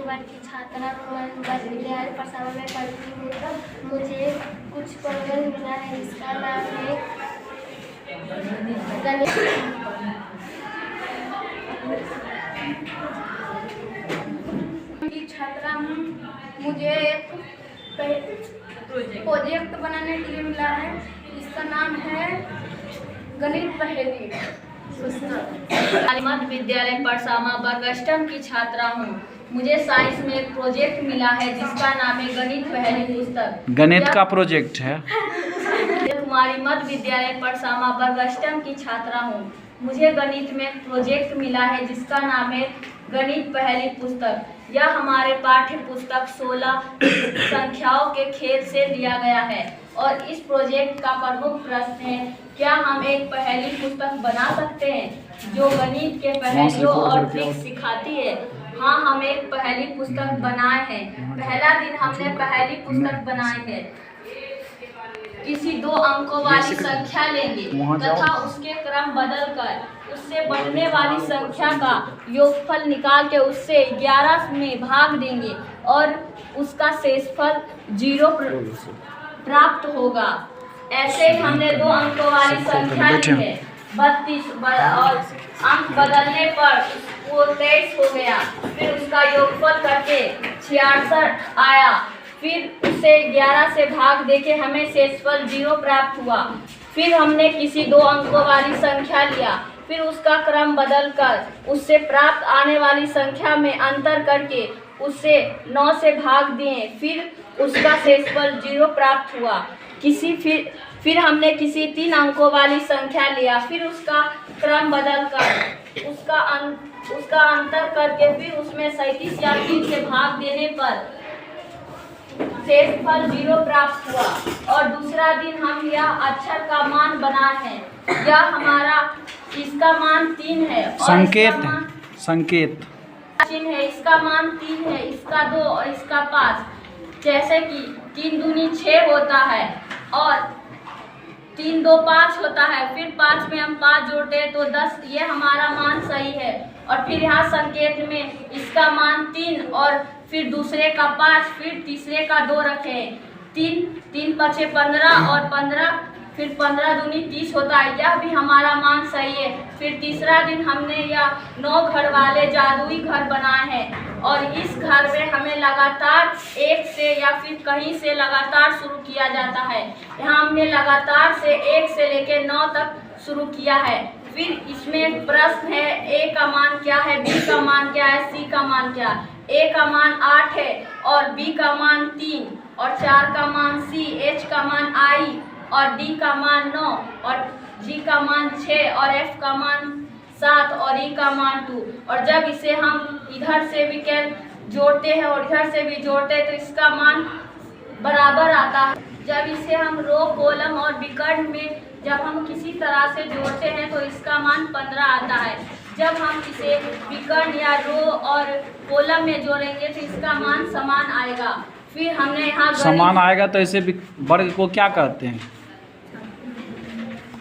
वर्ग की छात्रा विद्यालय परसावा में पढ़ती हूँ। मुझे कुछ प्रबंध मिला है, इसका नाम है गणित की छात्रा हूँ। मुझे एक प्रोजेक्ट बनाने के लिए मिला है, इसका नाम है गणित पहेली। मध्य विद्यालय परसावा वर्ग अष्टम की छात्रा हूँ। मुझे साइंस में एक प्रोजेक्ट मिला है जिसका नाम है गणित पहेली पुस्तक। गणित का प्रोजेक्ट है। कुमारी मध्य विद्यालय परसावा वर्ग अष्टम की छात्रा हूँ। मुझे गणित में एक प्रोजेक्ट मिला है जिसका नाम है गणित पहेली पुस्तक। यह हमारे पाठ्य पुस्तक 16 संख्याओं के खेल से लिया गया है और इस प्रोजेक्ट का प्रमुख प्रश्न है, क्या हम एक पहेली पुस्तक बना सकते हैं जो गणित के पहेलियों और ट्रिक्स सिखाती है। हाँ, हम एक पहेली पुस्तक बनाए हैं। पहला दिन हमने पहेली पुस्तक बनाई है। किसी 2 अंकों वाली संख्या लेंगे तथा उसके क्रम बदलकर उससे बढ़ने वाली संख्या का योगफल निकाल के उससे 11 में भाग देंगे और उसका शेषफल 0 प्राप्त होगा। ऐसे ही हमने 2 अंकों वाली संख्या ली है 32 और अंक बदलने पर वो 23 हो गया। फिर उसका योगफल करके 66 आया। फिर उसे 11 से भाग देके हमें शेषफल 0 प्राप्त हुआ। फिर हमने किसी 2 अंकों वाली संख्या लिया, फिर उसका क्रम बदलकर उससे प्राप्त आने वाली संख्या में अंतर करके उससे 9 से भाग दिए। फिर उसका शेषफल 0 प्राप्त हुआ। फिर हमने किसी 3 अंकों वाली संख्या लिया, फिर उसका क्रम बदलकर उसका अंतर करके फिर उसमें 37 या 3 से भाग देने पर शेषफल 0 प्राप्त हुआ। और दूसरा दिन हम यह अक्षर का मान बनाए हैं। यह हमारा इसका मान 3 है और संकेत चिन्ह है। इसका मान 3 है, इसका 2 और इसका 5। जैसे कि 3 दूनी 6 होता है और 3 2 5 होता है। फिर 5 में हम 5 जोड़ते हैं तो 10। ये हमारा मान सही है। और फिर यहाँ संकेत में इसका मान 3 और फिर दूसरे का 5, फिर तीसरे का 2 रखे। 3 5 15 और 15, फिर 15 दूनी 30 होता है। यह भी हमारा मान सही है। फिर तीसरा दिन हमने यह 9 घर वाले जादुई घर बनाए हैं और इस घर में हमें लगातार 1 से या फिर कहीं से लगातार शुरू किया जाता है। यहाँ हमने लगातार से 1 से लेकर 9 तक शुरू किया है। फिर इसमें प्रश्न है, ए का मान क्या है, बी का मान क्या है, सी का मान क्या है। ए का मान 8 है और बी का मान 3 और 4 का मान सी, एच का मान आई और डी का मान 9 और जी का मान 6 और एफ का मान 7 और ई का मान 2। और जब इसे हम इधर से भी जोड़ते हैं और इधर से भी जोड़ते हैं तो इसका मान बराबर आता है। जब इसे हम रो, कॉलम और विकर्ण में जब हम किसी तरह से जोड़ते हैं तो इसका मान 15 आता है। जब हम इसे विकर्ण या रो और कॉलम में जोड़ेंगे तो इसका मान समान आएगा। फिर हमने यहाँ समान आएगा तो इसे वर्ग को क्या कहते हैं?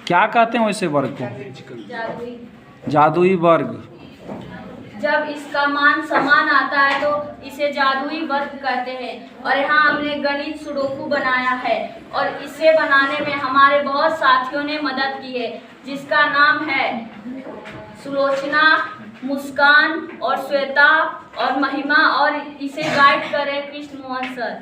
क्या कहते हैं वैसे वर्ग को? जादुई वर्ग। जब इसका मान समान आता है तो इसे जादुई वर्ग कहते हैं। और यहाँ हमने गणित सुडोकू बनाया है और इसे बनाने में हमारे बहुत साथियों ने मदद की है, जिसका नाम है सुलोचना, मुस्कान और श्वेता और महिमा। और इसे गाइड करें कृष्ण मोहन सर।